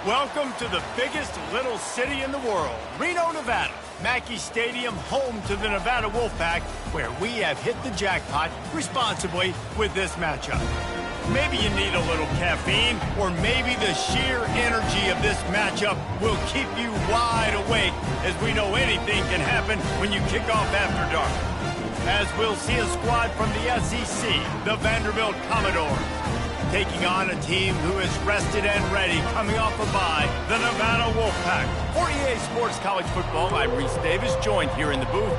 Welcome to the biggest little city in the world, Reno, Nevada. Mackey Stadium, home to the Nevada Wolfpack, where we have hit the jackpot responsibly with this matchup. Maybe you need a little caffeine, or maybe the sheer energy of this matchup will keep you wide awake, as we know anything can happen when you kick off after dark. As we'll see a squad from the SEC, the Vanderbilt Commodores, taking on a team who is rested and ready, coming off a bye, the Nevada Wolfpack. For EA Sports College Football, I'm Reese Davis, joined here in the booth.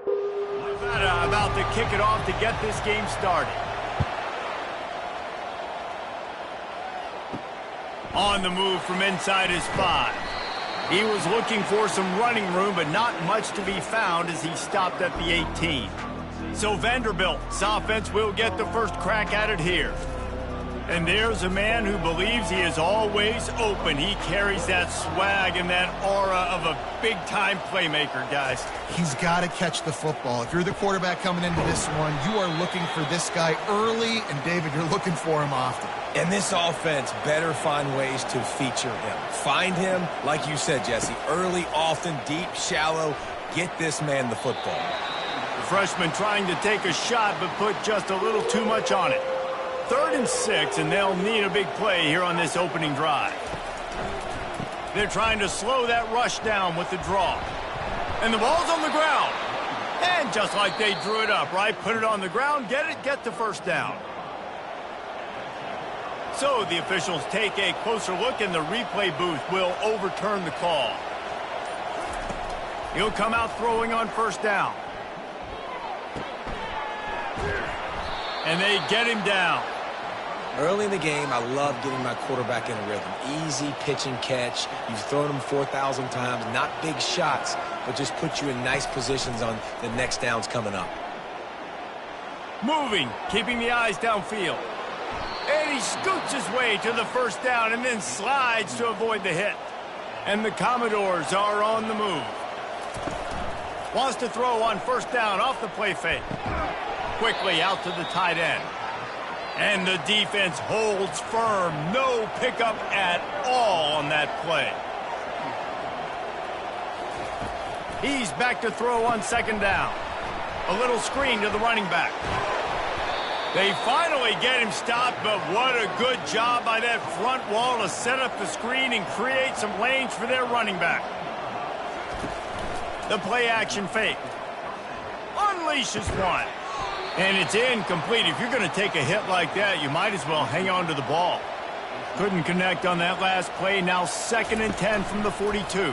Nevada about to kick it off to get this game started. On the move from inside his 5. He was looking for some running room, but not much to be found as he stopped at the 18. So Vanderbilt's offense will get the first crack at it here. And there's a man who believes he is always open. He carries that swag and that aura of a big-time playmaker, guys. He's got to catch the football. If you're the quarterback coming into this one, you are looking for this guy early, and David, you're looking for him often. And this offense better find ways to feature him. Find him, like you said, Jesse, early, often, deep, shallow. Get this man the football. The freshman trying to take a shot, but put just a little too much on it. 3rd and 6, and they'll need a big play here on this opening drive. They're trying to slow that rush down with the draw. And the ball's on the ground. And just like they drew it up, right? Put it on the ground, get the first down. So the officials take a closer look, and the replay booth will overturn the call. He'll come out throwing on first down. And they get him down. Early in the game, I love getting my quarterback in a rhythm. Easy pitch and catch. You've thrown him 4,000 times. Not big shots, but just put you in nice positions on the next downs coming up. Moving, keeping the eyes downfield. And he scoots his way to the first down and then slides to avoid the hit. And the Commodores are on the move. Wants to throw on first down off the play fake. Quickly out to the tight end. And the defense holds firm. No pickup at all on that play. He's back to throw on second down. A little screen to the running back. They finally get him stopped, but what a good job by that front wall to set up the screen and create some lanes for their running back. The play action fake. Unleashes one. And it's incomplete. If you're going to take a hit like that, you might as well hang on to the ball. Couldn't connect on that last play. Now 2nd and 10 from the 42.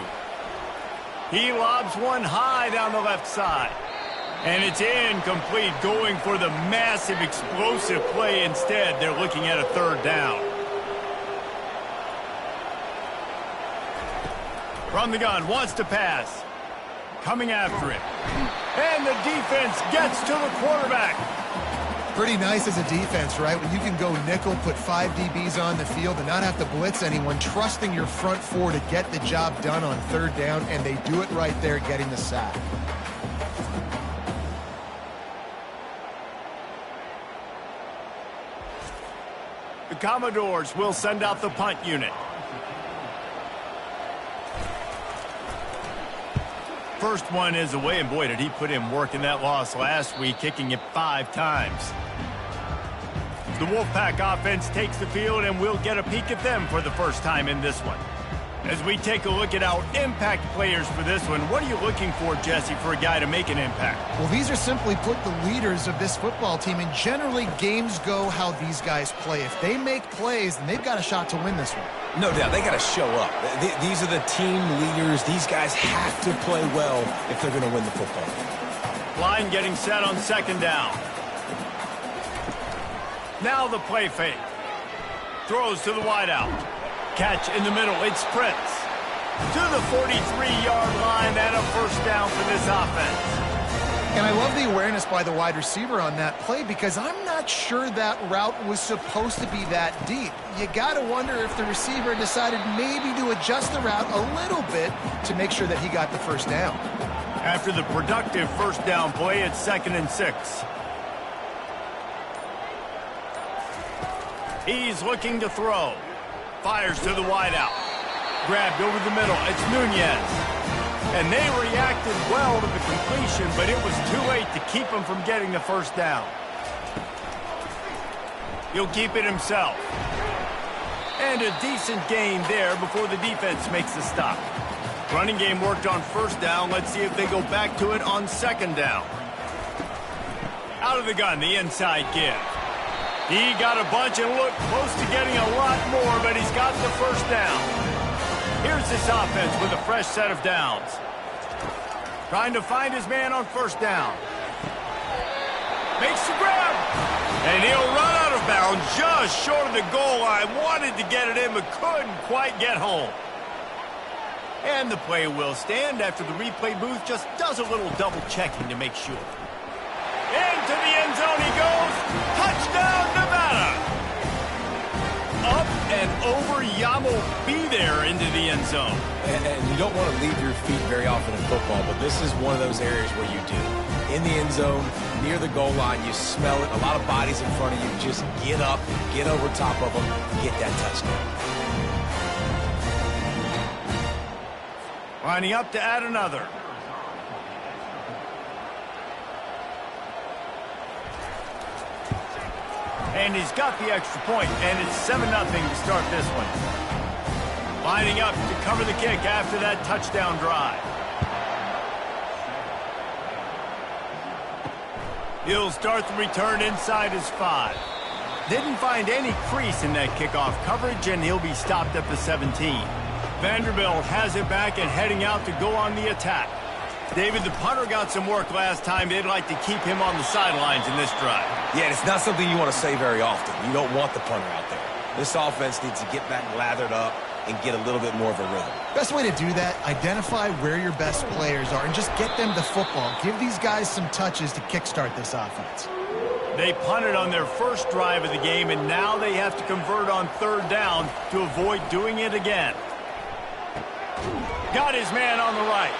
He lobs one high down the left side. And it's incomplete, going for the massive, explosive play instead. They're looking at a 3rd down. From the gun, wants to pass. Coming after it. And the defense gets to the quarterback. Pretty nice as a defense, right? When you can go nickel, put 5 DBs on the field and not have to blitz anyone, trusting your front 4 to get the job done on 3rd down, and they do it right there, getting the sack. The Commodores will send out the punt unit. First one is away, and boy, did he put in work in that loss last week, kicking it 5 times. The Wolfpack offense takes the field, and we'll get a peek at them for the first time in this one. As we take a look at our impact players for this one, what are you looking for, Jesse, for a guy to make an impact? Well, these are simply put the leaders of this football team, and generally games go how these guys play. If they make plays, then they've got a shot to win this one. No doubt, they got to show up. These are the team leaders. These guys have to play well if they're going to win the football. Line getting set on second down. Now the play fake. Throws to the wideout. Catch in the middle. It sprints to the 43-yard line and a first down for this offense. And I love the awareness by the wide receiver on that play, because I'm not sure that route was supposed to be that deep. You got to wonder if the receiver decided maybe to adjust the route a little bit to make sure that he got the first down. After the productive first down play, it's 2nd and 6. He's looking to throw. Fires to the wideout. Grabbed over the middle. It's Nunez. And they reacted well to the completion, but it was too late to keep him from getting the first down. He'll keep it himself. And a decent gain there before the defense makes the stop. Running game worked on first down. Let's see if they go back to it on second down. Out of the gun, the inside give. He got a bunch and looked close to getting a lot more, but he's got the first down. Here's this offense with a fresh set of downs. Trying to find his man on first down. Makes the grab. And he'll run out of bounds just short of the goal line. Wanted to get it in, but couldn't quite get home. And the play will stand after the replay booth just does a little double checking to make sure. Into the end zone he goes. Touchdown, Nevada. Up and over. Yamo be there into the end zone. And you don't want to leave your feet very often in football, but this is one of those areas where you do. In the end zone, near the goal line, you smell it. A lot of bodies in front of you. Just get up, get over top of them, get that touchdown. Lining up to add another. And he's got the extra point, and it's 7-0 to start this one. Lining up to cover the kick after that touchdown drive. He'll start the return inside his 5. Didn't find any crease in that kickoff coverage, and he'll be stopped at the 17. Vanderbilt has it back and heading out to go on the attack. David, the punter got some work last time. They'd like to keep him on the sidelines in this drive. Yeah, it's not something you want to say very often. You don't want the punter out there. This offense needs to get back lathered up and get a little bit more of a rhythm. Best way to do that, identify where your best players are and just get them the football. Give these guys some touches to kickstart this offense. They punted on their first drive of the game, and now they have to convert on third down to avoid doing it again. Got his man on the right.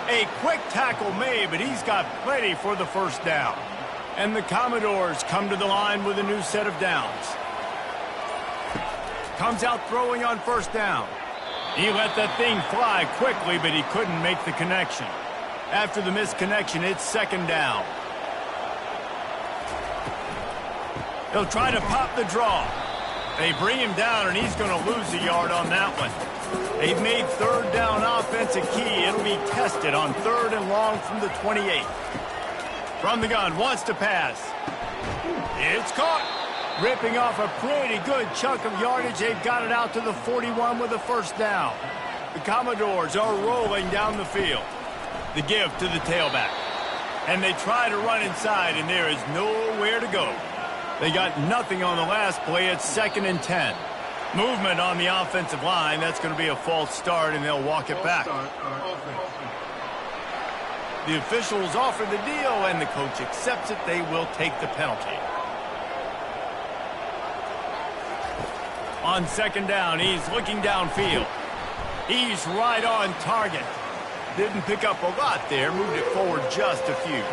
A quick tackle made, but he's got plenty for the first down. And the Commodores come to the line with a new set of downs. Comes out throwing on first down. He let that thing fly quickly, but he couldn't make the connection. After the missed connection, it's second down. He'll try to pop the draw. They bring him down, and he's going to lose a yard on that one. They've made third down offense a key. It'll be tested on third and long from the 28. From the gun, wants to pass. It's caught. Ripping off a pretty good chunk of yardage. They've got it out to the 41 with a first down. The Commodores are rolling down the field. The give to the tailback. And they try to run inside, and there is nowhere to go. They got nothing on the last play. It's 2nd and 10. Movement on the offensive line. That's going to be a false start, and they'll walk it back. The officials offer the deal, and the coach accepts it. They will take the penalty. On second down, he's looking downfield. He's right on target. Didn't pick up a lot there. Moved it forward just a few.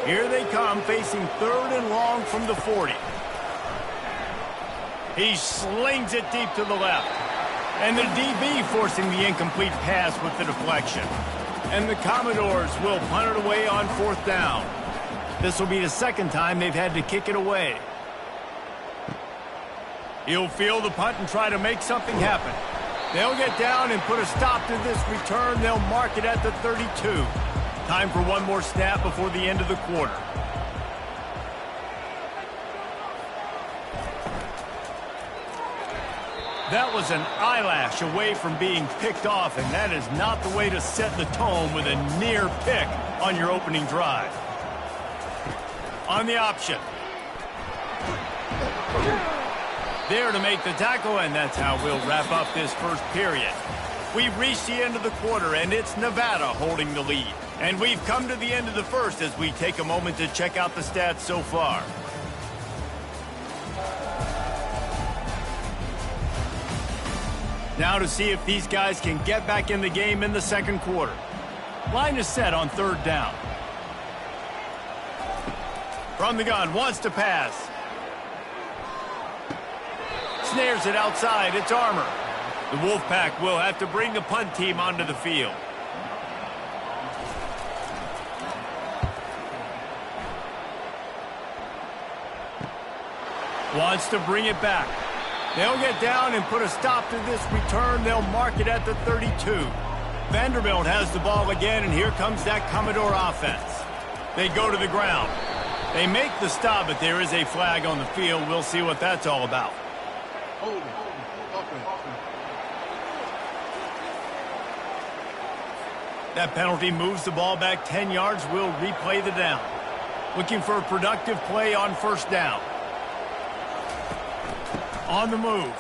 Here they come, facing third and long from the 40. He slings it deep to the left. And the DB forcing the incomplete pass with the deflection. And the Commodores will punt it away on fourth down. This will be the second time they've had to kick it away. He'll field the punt and try to make something happen. They'll get down and put a stop to this return. They'll mark it at the 32. Time for one more snap before the end of the quarter. That was an eyelash away from being picked off, and that is not the way to set the tone with a near pick on your opening drive. On the option. There to make the tackle, and that's how we'll wrap up this first period. We've reached the end of the quarter, and it's Nevada holding the lead. And we've come to the end of the first as we take a moment to check out the stats so far. Now to see if these guys can get back in the game in the second quarter. Line is set on third down. From the gun, wants to pass. Snares it outside. It's Armour. The Wolfpack will have to bring the punt team onto the field. Wants to bring it back. They'll get down and put a stop to this return. They'll mark it at the 32. Vanderbilt has the ball again, and here comes that Commodore offense. They go to the ground. They make the stop, but there is a flag on the field. We'll see what that's all about. That penalty moves the ball back 10 yards. We'll replay the down. Looking for a productive play on first down. On the move.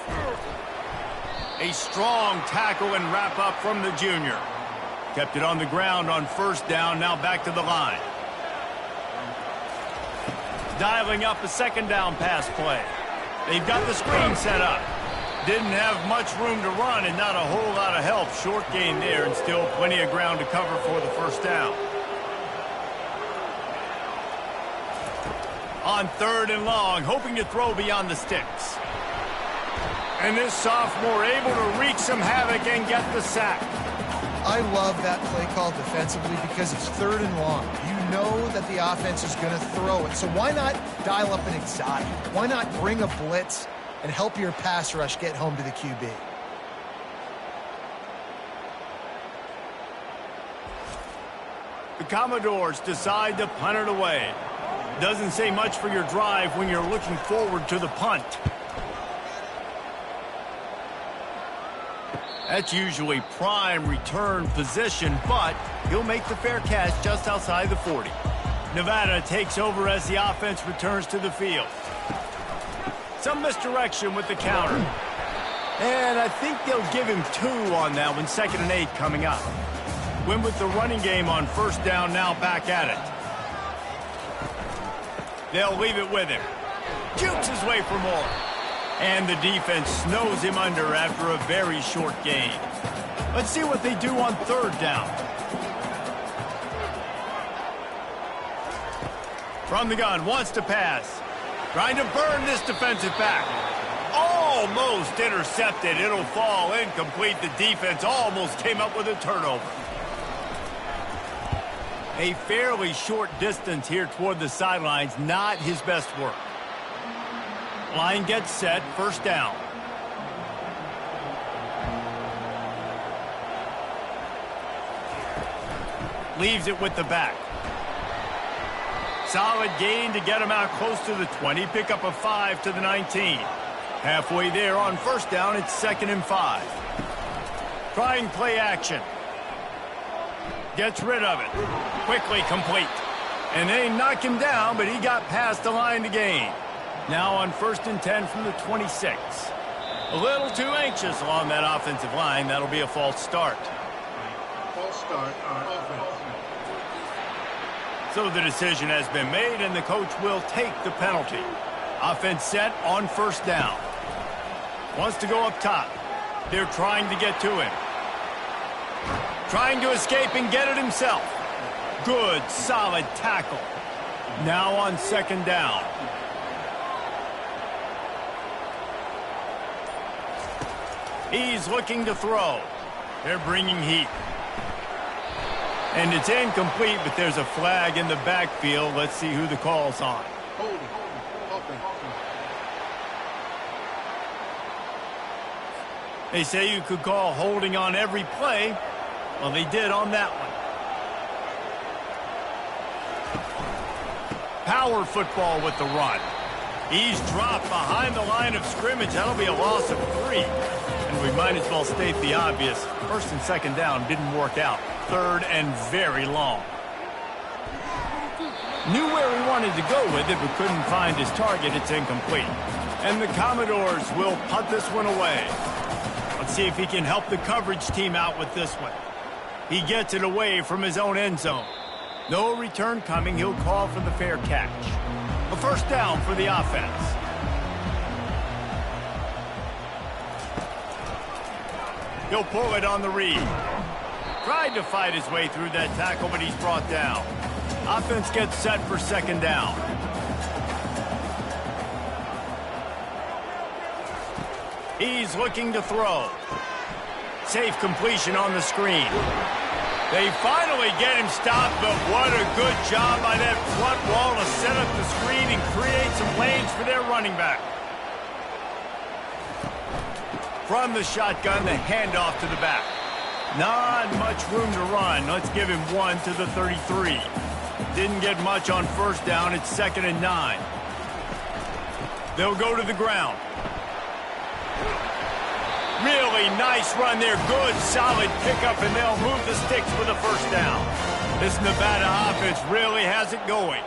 A strong tackle and wrap up from the junior. Kept it on the ground on first down. Now back to the line. Dialing up a second down pass play. They've got the screen set up. Didn't have much room to run and not a whole lot of help. Short gain there and still plenty of ground to cover for the first down. On third and long, hoping to throw beyond the sticks. And this sophomore able to wreak some havoc and get the sack. I love that play call defensively because it's third and long. You know that the offense is going to throw it. So why not dial up an exotic? Why not bring a blitz and help your pass rush get home to the QB? The Commodores decide to punt it away. Doesn't say much for your drive when you're looking forward to the punt. That's usually prime return position, but he'll make the fair catch just outside the 40. Nevada takes over as the offense returns to the field. Some misdirection with the counter. And I think they'll give him 2 on that one. 2nd and 8 coming up. Win with the running game on first down, now back at it. They'll leave it with him. Jukes his way for more. And the defense snows him under after a very short gain. Let's see what they do on third down. From the gun, wants to pass. Trying to burn this defensive back. Almost intercepted. It'll fall incomplete. The defense almost came up with a turnover. A fairly short distance here toward the sidelines. Not his best work. Line gets set, first down. Leaves it with the back. Solid gain to get him out close to the 20. Pick up a 5 to the 19. Halfway there on first down, it's 2nd and 5. Trying play action. Gets rid of it. Quickly complete. And they knock him down, but he got past the line to gain. Now on 1st and 10 from the 26. A little too anxious along that offensive line. That'll be a false start. False start on offense. So the decision has been made, and the coach will take the penalty. Offense set on first down. Wants to go up top. They're trying to get to him. Trying to escape and get it himself. Good, solid tackle. Now on 2nd down. He's looking to throw. They're bringing heat. And it's incomplete, but there's a flag in the backfield. Let's see who the call's on. They say you could call holding on every play. Well, they did on that one. Power football with the run. He's dropped behind the line of scrimmage. That'll be a loss of 3. And we might as well state the obvious. 1st and 2nd down didn't work out. 3rd and very long. Knew where he wanted to go with it, but couldn't find his target. It's incomplete. And the Commodores will punt this one away. Let's see if he can help the coverage team out with this one. He gets it away from his own end zone. No return coming. He'll call for the fair catch. A first down for the offense. He'll pull it on the read. Tried to fight his way through that tackle, but he's brought down. Offense gets set for 2nd down. He's looking to throw. Safe completion on the screen. They finally get him stopped, but what a good job by that front wall to set up the screen and create some lanes for their running back. From the shotgun, the handoff to the back. Not much room to run. Let's give him one to the 33. Didn't get much on first down. It's 2nd and 9. They'll go to the ground. Really nice run there. Good, solid pickup, and they'll move the sticks for the first down. This Nevada offense really has it going.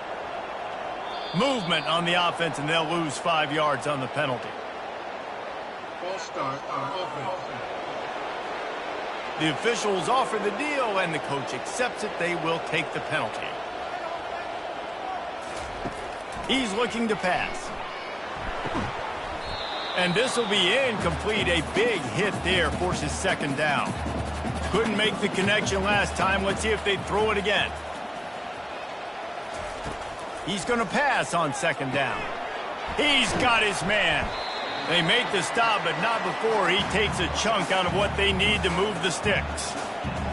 Movement on the offense, and they'll lose 5 yards on the penalty. False start on offense. The officials offer the deal, and the coach accepts it. They will take the penalty. He's looking to pass. And this will be incomplete. A big hit there forces 2nd down. Couldn't make the connection last time. Let's see if they throw it again. He's going to pass on 2nd down. He's got his man. They make the stop, but not before he takes a chunk out of what they need to move the sticks.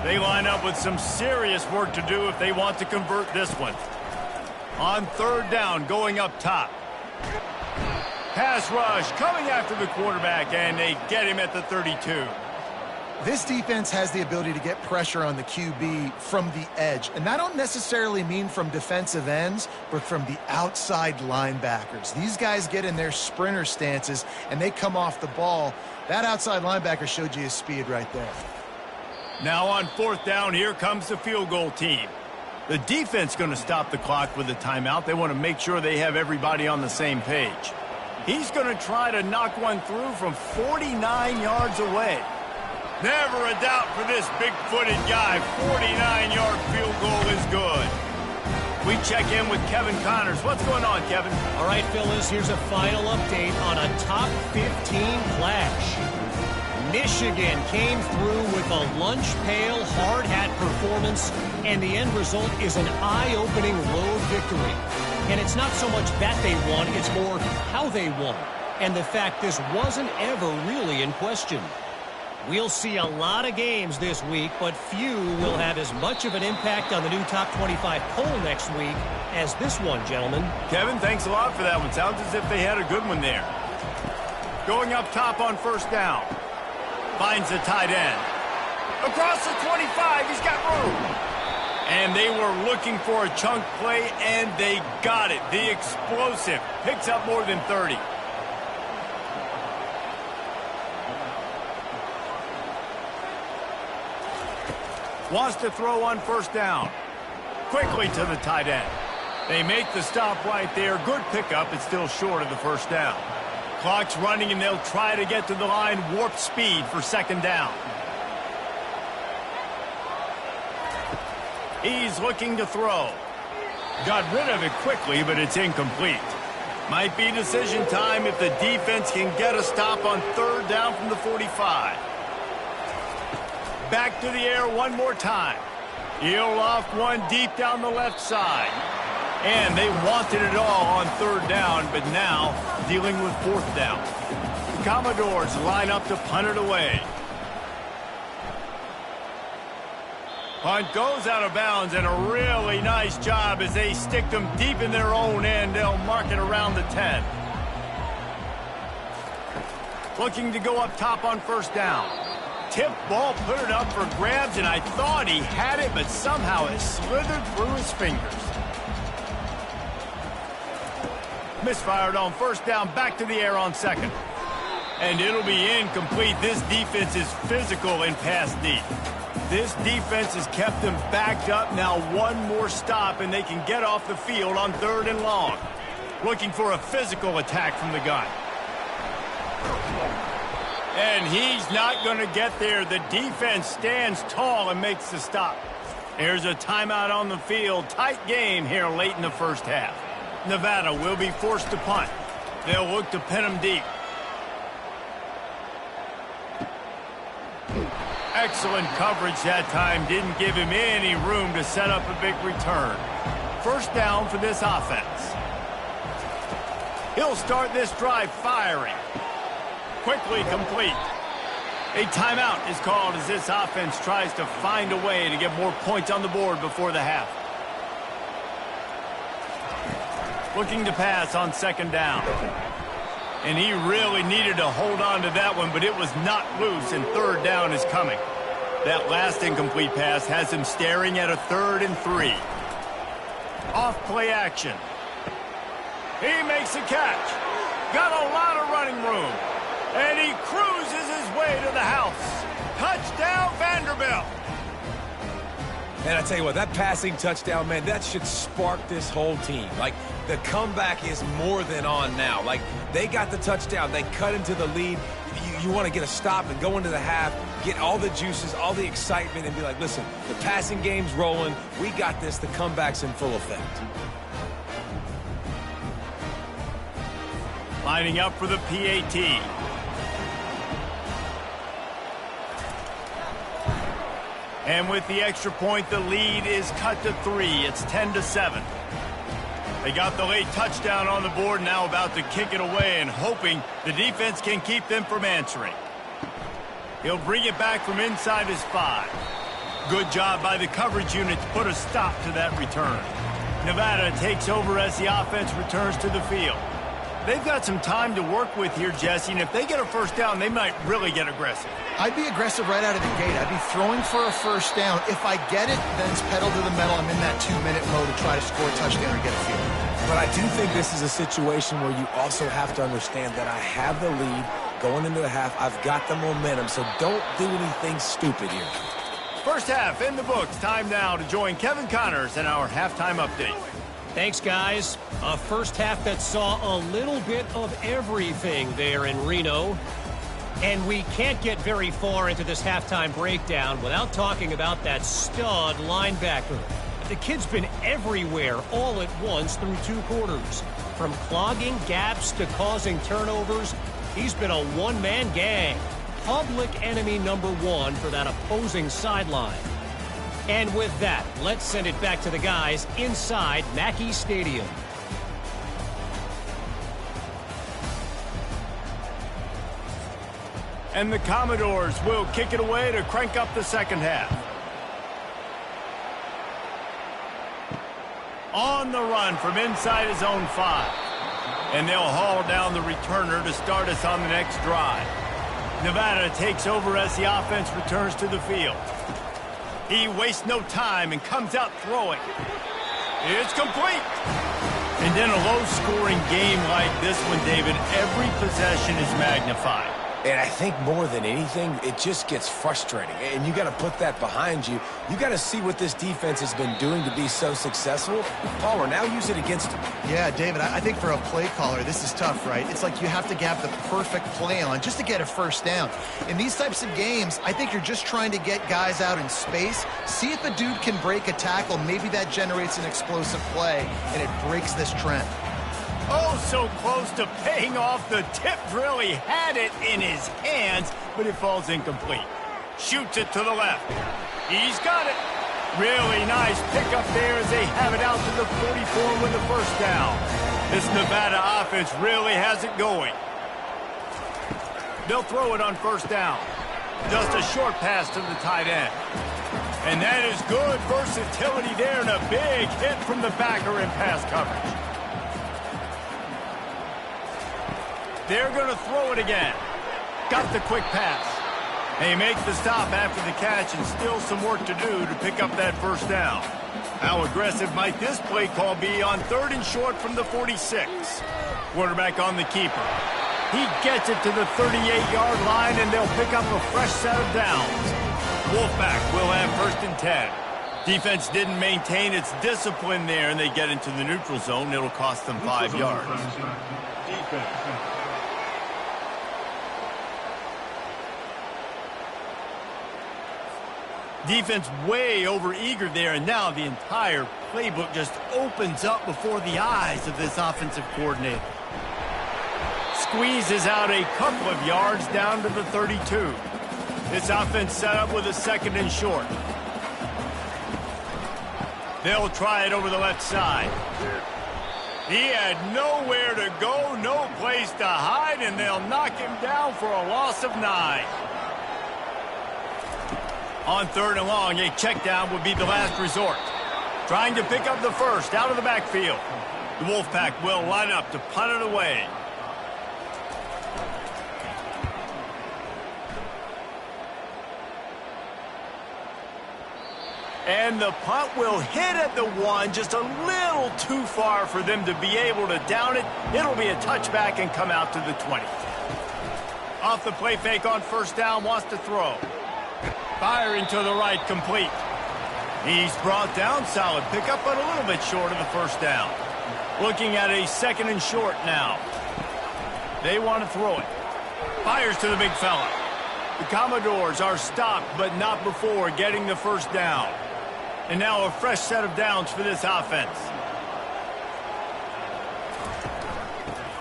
They line up with some serious work to do if they want to convert this one. On 3rd down, going up top. Pass rush coming after the quarterback, and they get him at the 32. This defense has the ability to get pressure on the QB from the edge. And I don't necessarily mean from defensive ends, but from the outside linebackers. These guys get in their sprinter stances, and they come off the ball. That outside linebacker showed you his speed right there. Now on 4th down, here comes the field goal team. The defense going to stop the clock with a timeout. They want to make sure they have everybody on the same page. He's going to try to knock one through from 49 yards away. Never a doubt for this big-footed guy. 49-yard field goal is good. We check in with Kevin Connors. What's going on, Kevin? All right, Phyllis, here's a final update on a top 15 clash. Michigan came through with a lunch pail, hard hat performance, and the end result is an eye-opening road victory. And it's not so much that they won, it's more how they won. And the fact this wasn't ever really in question. We'll see a lot of games this week, but few will have as much of an impact on the new top 25 poll next week as this one, gentlemen. Kevin, thanks a lot for that one. Sounds as if they had a good one there. Going up top on 1st down. Finds the tight end. Across the 25, he's got room. And they were looking for a chunk play, and they got it. The explosive picks up more than 30. Wants to throw on 1st down. Quickly to the tight end. They make the stop right there. Good pickup. It's still short of the 1st down. Clock's running, and they'll try to get to the line. Warp speed for 2nd down. He's looking to throw. Got rid of it quickly, but it's incomplete. Might be decision time if the defense can get a stop on 3rd down from the 45. Back to the air one more time. He'll loft one deep down the left side. And they wanted it all on 3rd down, but now dealing with 4th down. The Commodores line up to punt it away. Punt goes out of bounds, and a really nice job as they stick them deep in their own end. They'll mark it around the 10. Looking to go up top on 1st down. Tip ball, put it up for grabs, and I thought he had it, but somehow it slithered through his fingers. Misfired on 1st down, back to the air on 2nd. And it'll be incomplete. This defense is physical and pass deep. This defense has kept them backed up. Now one more stop, and they can get off the field on 3rd and long. Looking for a physical attack from the gun. And he's not going to get there. The defense stands tall and makes the stop. There's a timeout on the field. Tight game here late in the 1st half. Nevada will be forced to punt. They'll look to pin him deep. Excellent coverage that time. Didn't give him any room to set up a big return. 1st down for this offense. He'll start this drive firing. quickly complete. A timeout is called as this offense tries to find a way to get more points on the board before the half. Looking to pass on second down. And he really needed to hold on to that one, but it was not loose, and third down is coming. That last incomplete pass has him staring at a 3rd and 3. Off play action. He makes a catch. Got a lot of running room. And he cruises his way to the house. Touchdown, Vanderbilt. And I tell you what, that passing touchdown, man, that should spark this whole team. Like, the comeback is more than on now. Like, they got the touchdown. They cut into the lead. You want to get a stop and go into the half, get all the juices, all the excitement, and be like, listen, the passing game's rolling. We got this. The comeback's in full effect. Lining up for the PAT. And with the extra point, the lead is cut to 3. It's 10-7. They got the late touchdown on the board, now about to kick it away and hoping the defense can keep them from answering. He'll bring it back from inside his 5. Good job by the coverage unit to put a stop to that return. Nevada takes over as the offense returns to the field. They've got some time to work with here, Jesse, and if they get a first down, they might really get aggressive. I'd be aggressive right out of the gate. I'd be throwing for a first down. If I get it, then it's pedal to the metal. I'm in that 2-minute mode to try to score a touchdown or get a field. But I do think this is a situation where you also have to understand that I have the lead going into the half. I've got the momentum, so don't do anything stupid here. First half in the books. Time now to join Kevin Connors in our halftime update. Thanks, guys. A first half that saw a little bit of everything there in Reno. And we can't get very far into this halftime breakdown without talking about that stud linebacker. The kid's been everywhere all at once through 2 quarters. From clogging gaps to causing turnovers, he's been a one-man gang. Public enemy number 1 for that opposing sideline. And with that, let's send it back to the guys inside Mackey Stadium. And the Commodores will kick it away to crank up the second half. On the run from inside his own 5. And they'll haul down the returner to start us on the next drive. Nevada takes over as the offense returns to the field. He wastes no time and comes out throwing. It's complete. And in a low-scoring game like this one, David, every possession is magnified. And I think more than anything, it just gets frustrating. And you got to put that behind you. You got to see what this defense has been doing to be so successful. Paul, now use it against them. Yeah, David, I think for a play caller, this is tough, right? It's like you have to have the perfect play on just to get a first down. In these types of games, I think you're just trying to get guys out in space, see if a dude can break a tackle. Maybe that generates an explosive play, and it breaks this trend. Oh, so close to paying off. The tip really had it in his hands, but it falls incomplete. Shoots it to the left. He's got it. Really nice pickup there as they have it out to the 44 with the first down. This Nevada offense really has it going. They'll throw it on first down. Just a short pass to the tight end. And that is good versatility there and a big hit from the backer in pass coverage. They're going to throw it again. Got the quick pass. And he makes the stop after the catch and still some work to do to pick up that first down. How aggressive might this play call be on 3rd and short from the 46? Quarterback on the keeper. He gets it to the 38-yard line, and they'll pick up a fresh set of downs. Wolfpack will have 1st and 10. Defense didn't maintain its discipline there, and they get into the neutral zone. It'll cost them 5 yards. Defense way over-eager there, and now the entire playbook just opens up before the eyes of this offensive coordinator. Squeezes out a couple of yards down to the 32. This offense set up with a 2nd and short. They'll try it over the left side. He had nowhere to go, no place to hide, and they'll knock him down for a loss of 9. On 3rd and long, a check down would be the last resort. Trying to pick up the first out of the backfield. The Wolfpack will line up to punt it away. And the punt will hit at the 1, just a little too far for them to be able to down it. It'll be a touchback and come out to the 20. Off the play fake on 1st down, wants to throw. Firing to the right, complete. He's brought down, solid pickup, but a little bit short of the 1st down. Looking at a 2nd and short now. They want to throw it. Fires to the big fella. The Commodores are stopped, but not before getting the 1st down. And now a fresh set of downs for this offense.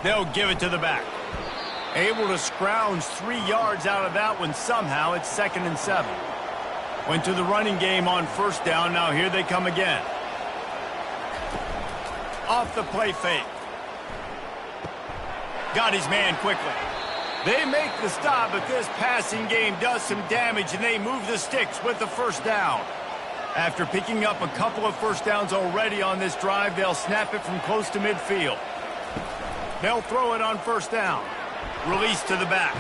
They'll give it to the back. Able to scrounge 3 yards out of that one somehow. It's 2nd and 7. Went to the running game on 1st down. Now here they come again. Off the play fake. Got his man quickly. They make the stop, but this passing game does some damage, and they move the sticks with the 1st down. After picking up a couple of 1st downs already on this drive, they'll snap it from close to midfield. They'll throw it on 1st down. Release to the back.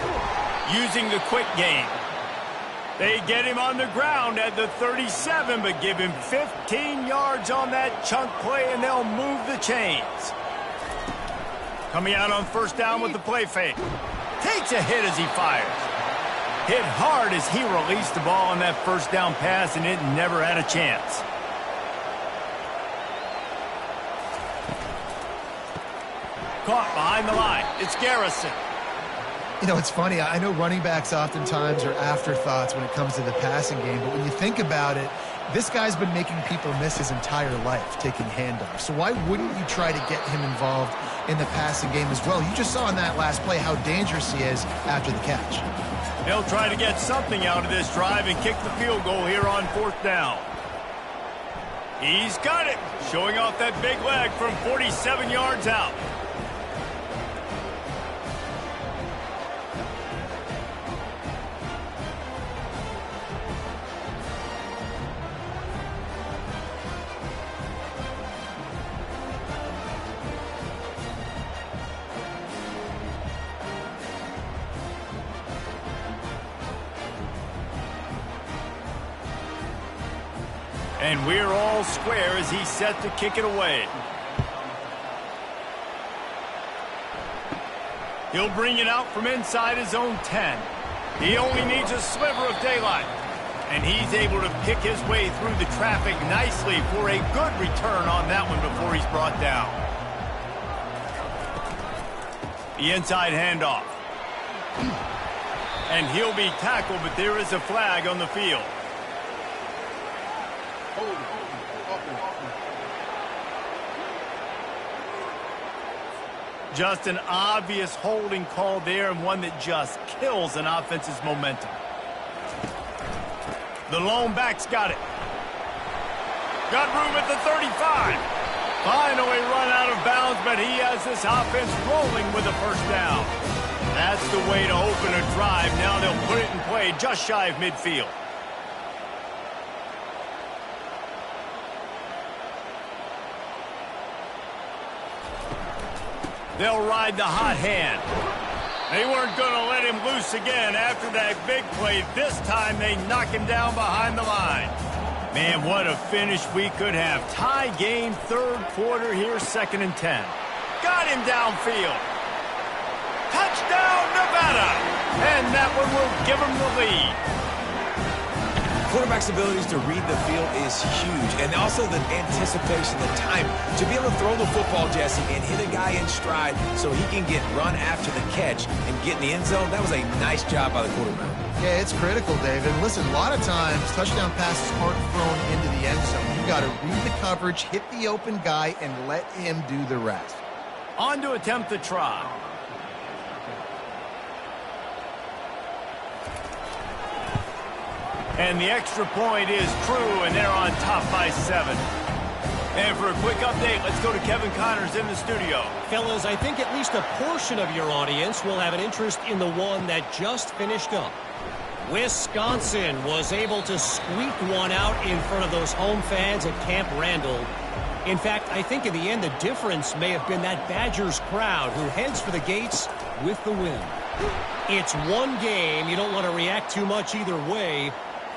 Using the quick game. They get him on the ground at the 37, but give him 15 yards on that chunk play, and they'll move the chains. Coming out on 1st down with the play fake. Takes a hit as he fires. Hit hard as he released the ball on that 1st down pass, and it never had a chance. Caught behind the line. It's Garrison. You know, it's funny. I know running backs oftentimes are afterthoughts when it comes to the passing game, but when you think about it, this guy's been making people miss his entire life taking handoffs. So why wouldn't you try to get him involved in the passing game as well? You just saw in that last play how dangerous he is after the catch. They'll try to get something out of this drive and kick the field goal here on 4th down. He's got it, showing off that big leg from 47 yards out. And we're all square as he's set to kick it away. He'll bring it out from inside his own 10. He only needs a sliver of daylight. And he's able to pick his way through the traffic nicely for a good return on that one before he's brought down. The inside handoff. And he'll be tackled, but there is a flag on the field. Just an obvious holding call there, and one that just kills an offense's momentum. The lone back's got it. Got room at the 35. Finally run out of bounds, but he has this offense rolling with a 1st down. That's the way to open a drive. Now they'll put it in play just shy of midfield. They'll ride the hot hand. They weren't going to let him loose again after that big play. This time they knock him down behind the line. Man, what a finish we could have. Tie game, 3rd quarter here, 2nd and 10. Got him downfield. Touchdown, Nevada! And that one will give him the lead. Quarterback's abilities to read the field is huge, and also the anticipation, the time to be able to throw the football, Jesse, and hit a guy in stride so he can get run after the catch and get in the end zone. That was a nice job by the quarterback. Yeah, it's critical, David. Listen, a lot of times touchdown passes aren't thrown into the end zone. You got to read the coverage, hit the open guy, and let him do the rest. On to attempt the try. And the extra point is true, and they're on top by 7. And for a quick update, let's go to Kevin Connors in the studio. Fellas, I think at least a portion of your audience will have an interest in the one that just finished up. Wisconsin was able to squeak one out in front of those home fans at Camp Randall. In fact, I think in the end the difference may have been that Badgers crowd who heads for the gates with the win. It's one game. You don't want to react too much either way.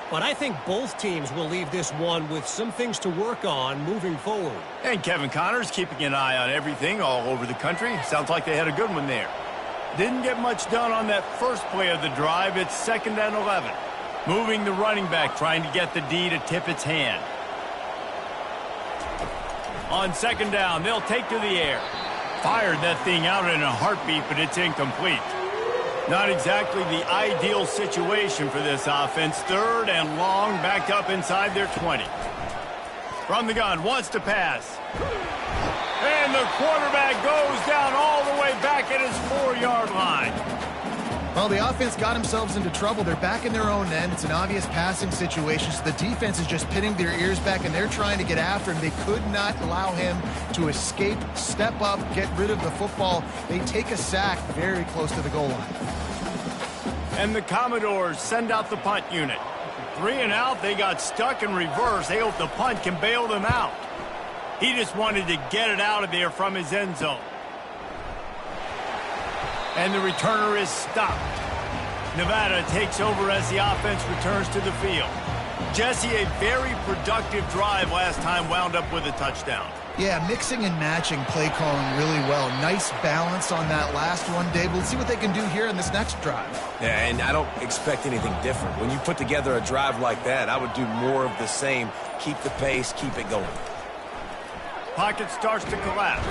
But I think both teams will leave this one with some things to work on moving forward. And Kevin Connors keeping an eye on everything all over the country. Sounds like they had a good one there. Didn't get much done on that first play of the drive. It's 2nd and 11. Moving the running back, trying to get the D to tip its hand. On 2nd down, they'll take to the air. Fired that thing out in a heartbeat, but it's incomplete. Not exactly the ideal situation for this offense. 3rd and long, backed up inside their 20. From the gun, wants to pass. And the quarterback goes down all the way back at his 4-yard line. Well, the offense got themselves into trouble. They're back in their own end. It's an obvious passing situation, so the defense is just pinning their ears back, and they're trying to get after him. They could not allow him to escape, step up, get rid of the football. They take a sack very close to the goal line. And the Commodores send out the punt unit. 3 and out, they got stuck in reverse. They hope the punt can bail them out. He just wanted to get it out of there from his end zone. And the returner is stopped. Nevada takes over as the offense returns to the field. Jesse, a very productive drive last time, wound up with a touchdown. Yeah, mixing and matching play calling really well. Nice balance on that last one, Dave. Let's see what they can do here in this next drive. Yeah, and I don't expect anything different. When you put together a drive like that, I would do more of the same. Keep the pace, keep it going. Pocket starts to collapse.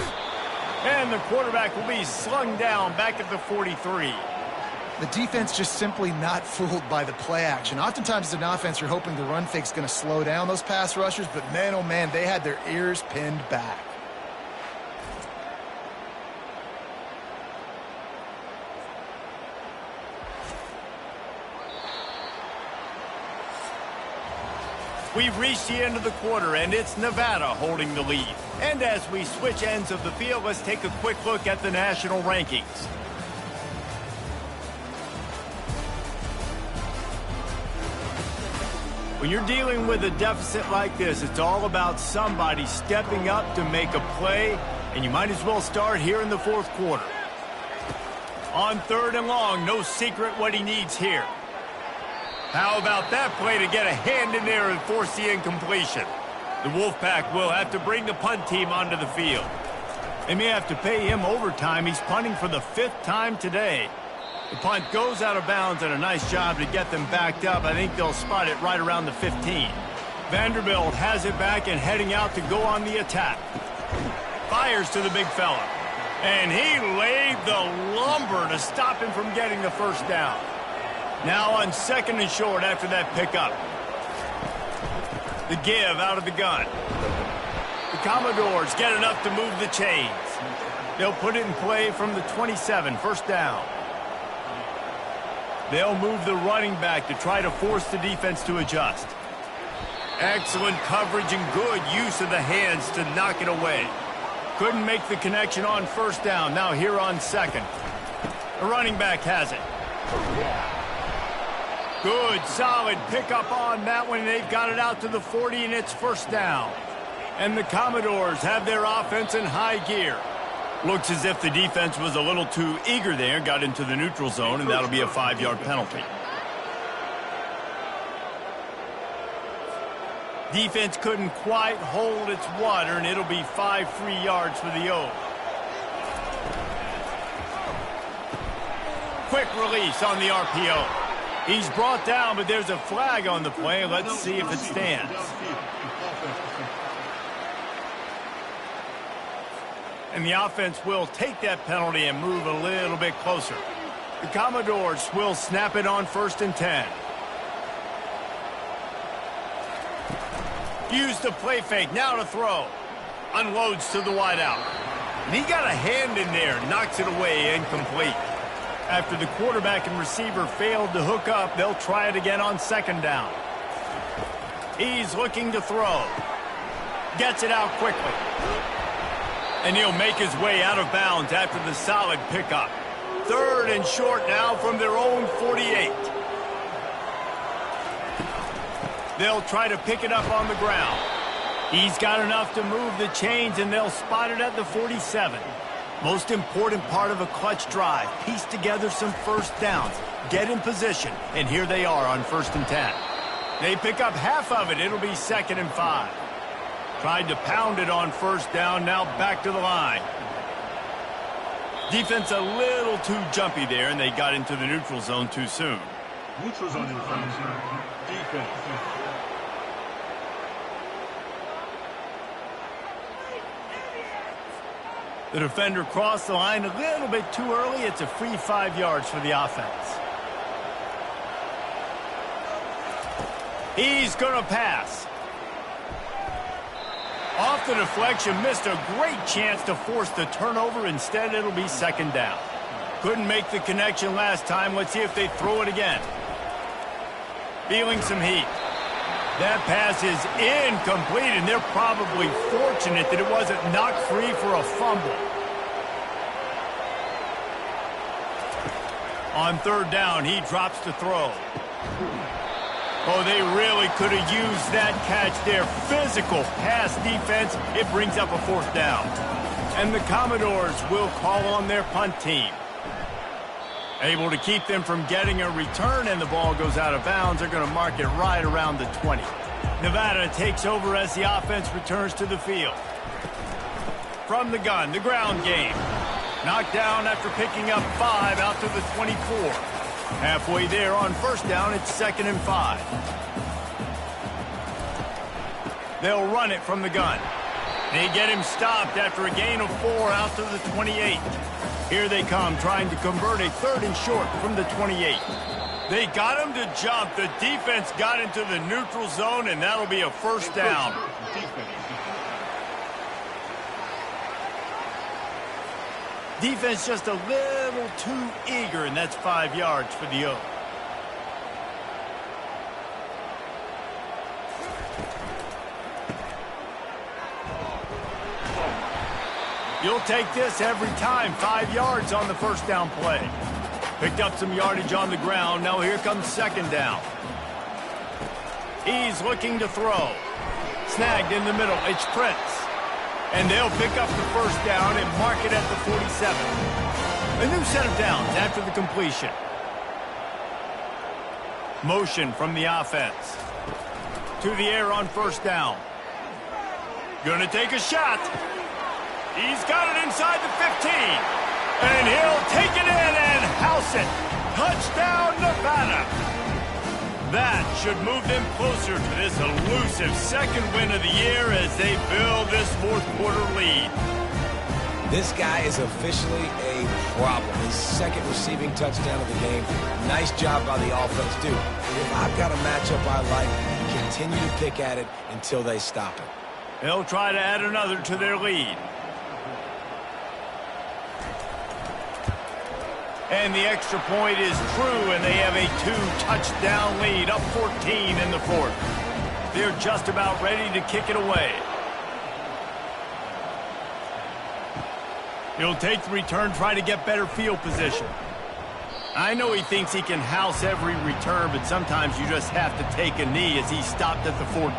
And the quarterback will be slung down back at the 43. The defense just simply not fooled by the play action. Oftentimes as an offense, you're hoping the run fake's going to slow down those pass rushers, but man, oh man, they had their ears pinned back. We've reached the end of the quarter, and it's Nevada holding the lead. And as we switch ends of the field, let's take a quick look at the national rankings. When you're dealing with a deficit like this, it's all about somebody stepping up to make a play, and you might as well start here in the 4th quarter. On 3rd and long, no secret what he needs here. How about that play to get a hand in there and force the incompletion? The Wolfpack will have to bring the punt team onto the field. They may have to pay him overtime. He's punting for the 5th time today. The punt goes out of bounds, and a nice job to get them backed up. I think they'll spot it right around the 15. Vanderbilt has it back and heading out to go on the attack. Fires to the big fella. And he laid the lumber to stop him from getting the 1st down. Now on 2nd and short after that pickup. The give out of the gun. The Commodores get enough to move the chains. They'll put it in play from the 27, 1st down. They'll move the running back to try to force the defense to adjust. Excellent coverage and good use of the hands to knock it away. Couldn't make the connection on 1st down. Now here on 2nd. The running back has it. Good, solid pickup on that one. They've got it out to the 40, and it's 1st down. And the Commodores have their offense in high gear. Looks as if the defense was a little too eager there, got into the neutral zone, and that'll be a 5-yard penalty. Defense couldn't quite hold its water, and it'll be 5 free yards for the O. Quick release on the RPO. He's brought down, but there's a flag on the play. Let's see if it stands. And the offense will take that penalty and move a little bit closer. The Commodores will snap it on 1st and 10. Use the play fake, now to throw. Unloads to the wideout. And he got a hand in there, knocks it away, incomplete. After the quarterback and receiver failed to hook up, they'll try it again on 2nd down. He's looking to throw. Gets it out quickly. And he'll make his way out of bounds after the solid pickup. 3rd and short now from their own 48. They'll try to pick it up on the ground. He's got enough to move the chains, and they'll spot it at the 47. Most important part of a clutch drive. Piece together some first downs. Get in position, and here they are on 1st and 10. They pick up half of it. It'll be 2nd and 5. Tried to pound it on 1st down, now back to the line. Defense a little too jumpy there, and they got into the neutral zone too soon. Neutral zone infraction. Defense. The defender crossed the line a little bit too early. It's a free 5 yards for the offense. He's going to pass. Off the deflection, missed a great chance to force the turnover. Instead, it'll be 2nd down. Couldn't make the connection last time. Let's see if they throw it again. Feeling some heat. That pass is incomplete, and they're probably fortunate that it wasn't knocked free for a fumble. On 3rd down, he drops to throw. Oh, they really could have used that catch there. Physical pass defense. It brings up a 4th down. And the Commodores will call on their punt team. Able to keep them from getting a return, and the ball goes out of bounds. They're going to mark it right around the 20. Nevada takes over as the offense returns to the field. From the gun, the ground game. Knocked down after picking up 5 out to the 24. Halfway there on 1st down, it's 2nd and 5. They'll run it from the gun. They get him stopped after a gain of 4 out to the 28. Here they come, trying to convert a 3rd and short from the 28. They got him to jump. The defense got into the neutral zone, and that'll be a 1st down. Defense just a little too eager, and that's 5 yards for the O. You'll take this every time. 5 yards on the 1st down play. Picked up some yardage on the ground. Now here comes 2nd down. He's looking to throw. Snagged in the middle. It's Prince. And they'll pick up the 1st down and mark it at the 47. A new set of downs after the completion. Motion from the offense. To the air on 1st down. Gonna take a shot. He's got it inside the 15. And he'll take it in and house it. Touchdown, Nevada. That should move them closer to this elusive 2nd win of the year as they build this 4th quarter lead. This guy is officially a problem. His 2nd receiving touchdown of the game. Nice job by the offense, too. If I've got a matchup I like, continue to pick at it until they stop it. They'll try to add another to their lead. And the extra point is true, and they have a 2-touchdown lead, up 14 in the 4th. They're just about ready to kick it away. He'll take the return, try to get better field position. I know he thinks he can house every return, but sometimes you just have to take a knee as he stopped at the 14.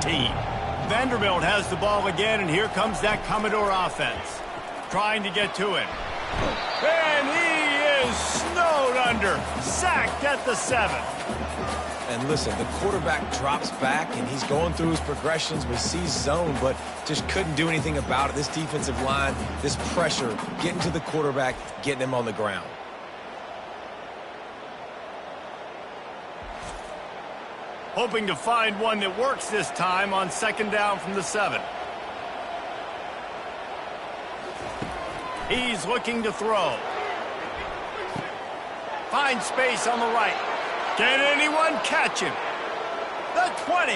Vanderbilt has the ball again, and here comes that Commodore offense. Trying to get to him. And he is snowed under. Sacked at the 7. And listen, the quarterback drops back, and he's going through his progressions. We see zone, but just couldn't do anything about it. This defensive line, this pressure, getting to the quarterback, getting him on the ground. Hoping to find one that works this time on 2nd down from the 7. He's looking to throw. Finds space on the right. Can anyone catch him? The 20.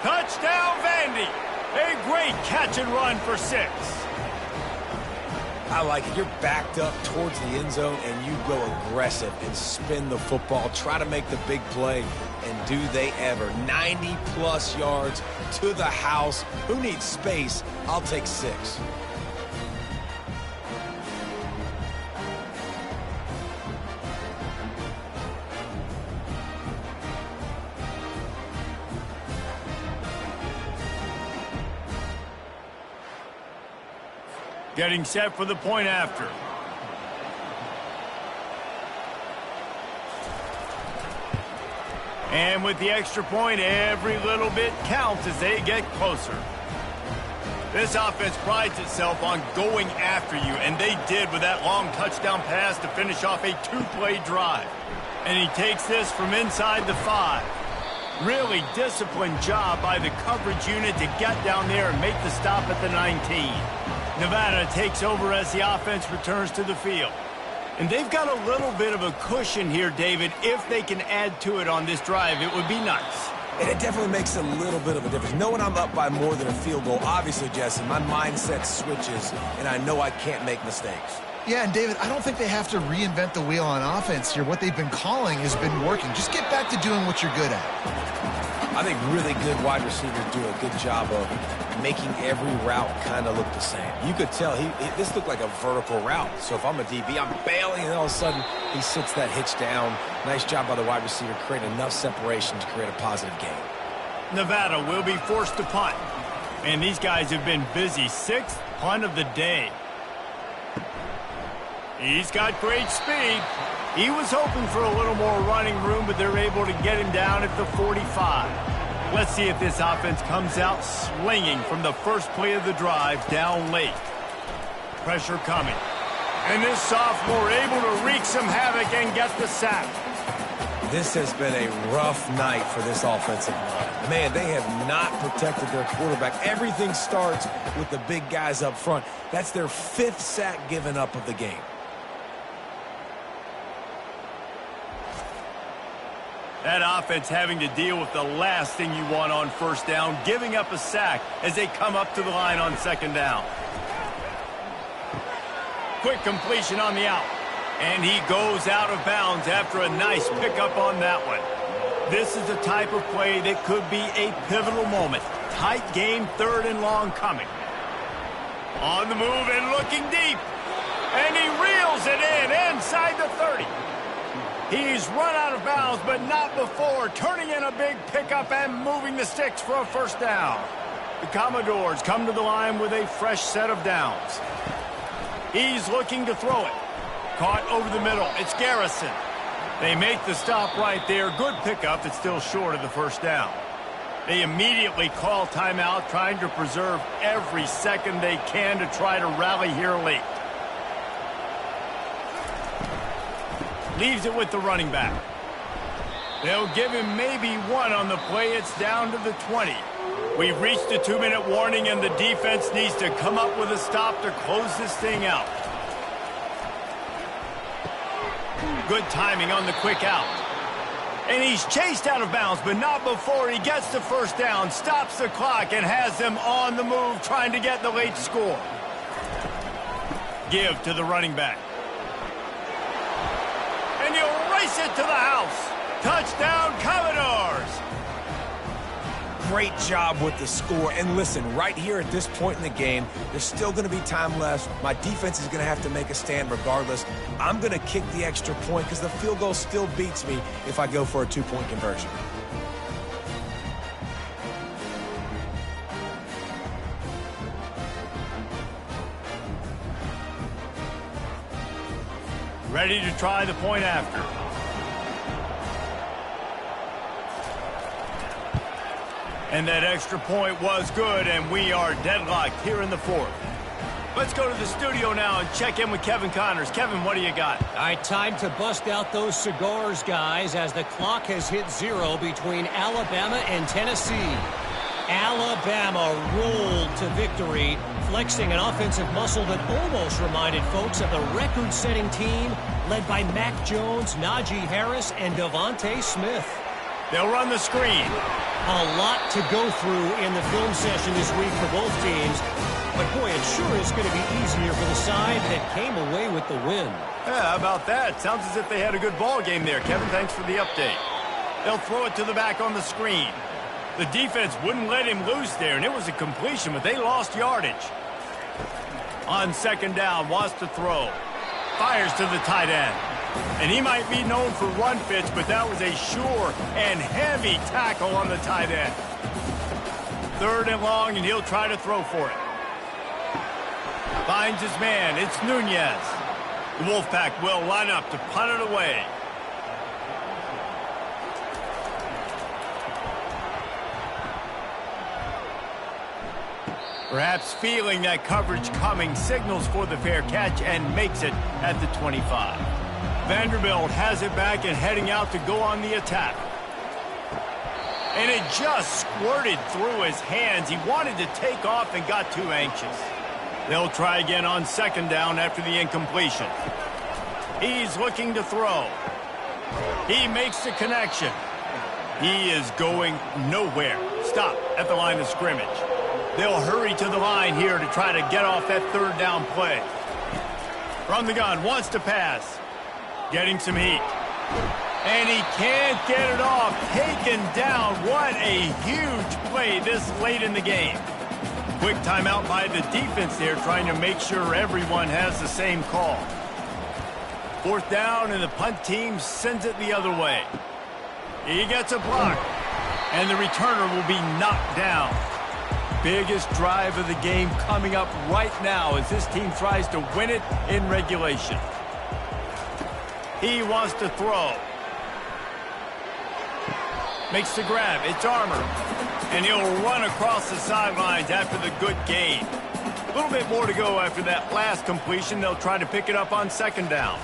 Touchdown, Vandy. A great catch and run for 6. I like it. You're backed up towards the end zone, and you go aggressive and spin the football. Try to make the big play, and do they ever. 90-plus yards to the house. Who needs space? I'll take 6. Getting set for the point after. And with the extra point, every little bit counts as they get closer. This offense prides itself on going after you, and they did with that long touchdown pass to finish off a 2-play drive. And he takes this from inside the 5. Really disciplined job by the coverage unit to get down there and make the stop at the 19. Nevada takes over as the offense returns to the field. And they've got a little bit of a cushion here, David. If they can add to it on this drive, it would be nice. And it definitely makes a little bit of a difference. Knowing I'm up by more than a field goal, obviously, Jesse, my mindset switches, and I know I can't make mistakes. Yeah, and David, I don't think they have to reinvent the wheel on offense here. What they've been calling has been working. Just get back to doing what you're good at. I think really good wide receivers do a good job of making every route kind of look the same. You could tell this looked like a vertical route. So if I'm a DB, I'm bailing, and all of a sudden he sits that hitch down. Nice job by the wide receiver, create enough separation to create a positive gain. Nevada will be forced to punt. And these guys have been busy. 6th punt of the day. He's got great speed. He was hoping for a little more running room, but they're able to get him down at the 45. Let's see if this offense comes out swinging from the first play of the drive down late. Pressure coming. And this sophomore able to wreak some havoc and get the sack. This has been a rough night for this offensive line. Man, they have not protected their quarterback. Everything starts with the big guys up front. That's their 5th sack given up of the game. That offense having to deal with the last thing you want on first down, giving up a sack as they come up to the line on 2nd down. Quick completion on the out. And he goes out of bounds after a nice pickup on that one. This is the type of play that could be a pivotal moment. Tight game, 3rd and long coming. On the move and looking deep. And he reels it in inside the 30. He's run out of bounds, but not before turning in a big pickup and moving the sticks for a 1st down. The Commodores come to the line with a fresh set of downs. He's looking to throw it. Caught over the middle. It's Garrison. They make the stop right there. Good pickup. It's still short of the 1st down. They immediately call timeout, trying to preserve every second they can to try to rally here late. Leaves it with the running back. They'll give him maybe 1 on the play. It's down to the 20. We've reached the 2-minute warning, and the defense needs to come up with a stop to close this thing out. Good timing on the quick out. And he's chased out of bounds, but not before he gets the 1st down, stops the clock, and has them on the move trying to get the late score. Give to the running back. And you race it to the house. Touchdown, Commodores. Great job with the score. And listen, right here at this point in the game, there's still going to be time left. My defense is going to have to make a stand regardless. I'm going to kick the extra point because the field goal still beats me if I go for a 2-point conversion. Ready to try the point after. And that extra point was good, and we are deadlocked here in the 4th. Let's go to the studio now and check in with Kevin Connors. Kevin, what do you got? All right, time to bust out those cigars, guys, as the clock has hit 0 between Alabama and Tennessee. Alabama rolled to victory, flexing an offensive muscle that almost reminded folks of the record-setting team led by Mac Jones, Najee Harris, and Devontae Smith. They'll run the screen. A lot to go through in the film session this week for both teams. But, boy, it sure is going to be easier for the side that came away with the win. Yeah, how about that? Sounds as if they had a good ball game there. Kevin, thanks for the update. They'll throw it to the back on the screen. The defense wouldn't let him loose there, and it was a completion, but they lost yardage. On second down, wants to throw. Fires to the tight end. And he might be known for run fits, but that was a sure and heavy tackle on the tight end. Third and long, and he'll try to throw for it. Finds his man. It's Nunez. The Wolfpack will line up to punt it away. Perhaps feeling that coverage coming, signals for the fair catch and makes it at the 25. Vanderbilt has it back and heading out to go on the attack. And it just squirted through his hands. He wanted to take off and got too anxious. They'll try again on second down after the incompletion. He's looking to throw. He makes the connection. He is going nowhere. Stop at the line of scrimmage. They'll hurry to the line here to try to get off that third down play. From the gun, wants to pass. Getting some heat. And he can't get it off. Taken down. What a huge play this late in the game. Quick timeout by the defense there, trying to make sure everyone has the same call. Fourth down, and the punt team sends it the other way. He gets a block, and the returner will be knocked down. Biggest drive of the game coming up right now as this team tries to win it in regulation. He wants to throw. Makes the grab. It's Armour. And he'll run across the sidelines after the good gain. A little bit more to go after that last completion. They'll try to pick it up on second down.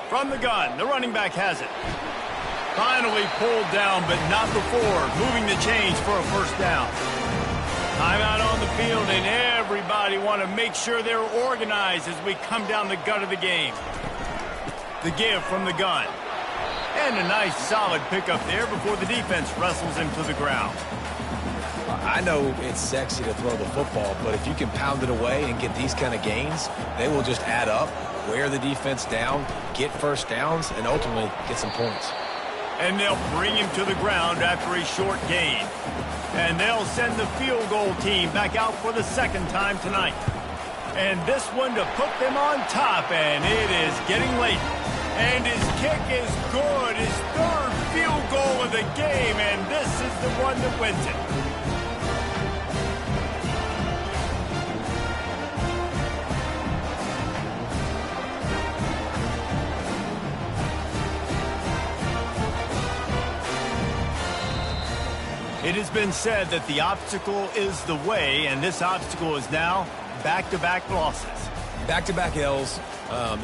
From the gun, the running back has it. Finally pulled down, but not before moving the chains for a first down. Timeout on the field, and everybody want to make sure they're organized as we come down the gut of the game. The give from the gun. And a nice solid pickup there before the defense wrestles him to the ground. I know it's sexy to throw the football, but if you can pound it away and get these kind of gains, they will just add up, wear the defense down, get first downs, and ultimately get some points. And they'll bring him to the ground after a short gain. And they'll send the field goal team back out for the second time tonight. And this one to put them on top, and it is getting late. And his kick is good, his third field goal of the game, and this is the one that wins it. It has been said that the obstacle is the way, and this obstacle is now back-to-back losses. Back-to-back L's.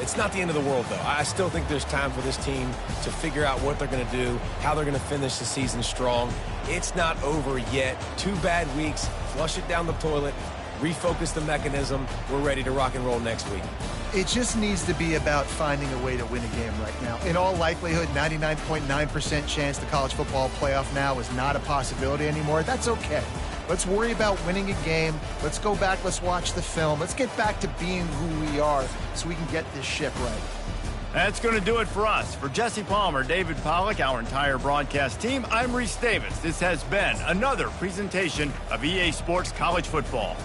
It's not the end of the world, though. I still think there's time for this team to figure out what they're going to do, how they're going to finish the season strong. It's not over yet. 2 bad weeks. Flush it down the toilet. Refocus the mechanism. We're ready to rock and roll next week. It just needs to be about finding a way to win a game right now. In all likelihood, 99.9% chance the college football playoff now is not a possibility anymore. That's okay. Let's worry about winning a game. Let's go back. Let's watch the film. Let's get back to being who we are so we can get this ship right. That's going to do it for us. For Jesse Palmer, David Pollack, our entire broadcast team, I'm Reese Davis. This has been another presentation of EA Sports College Football.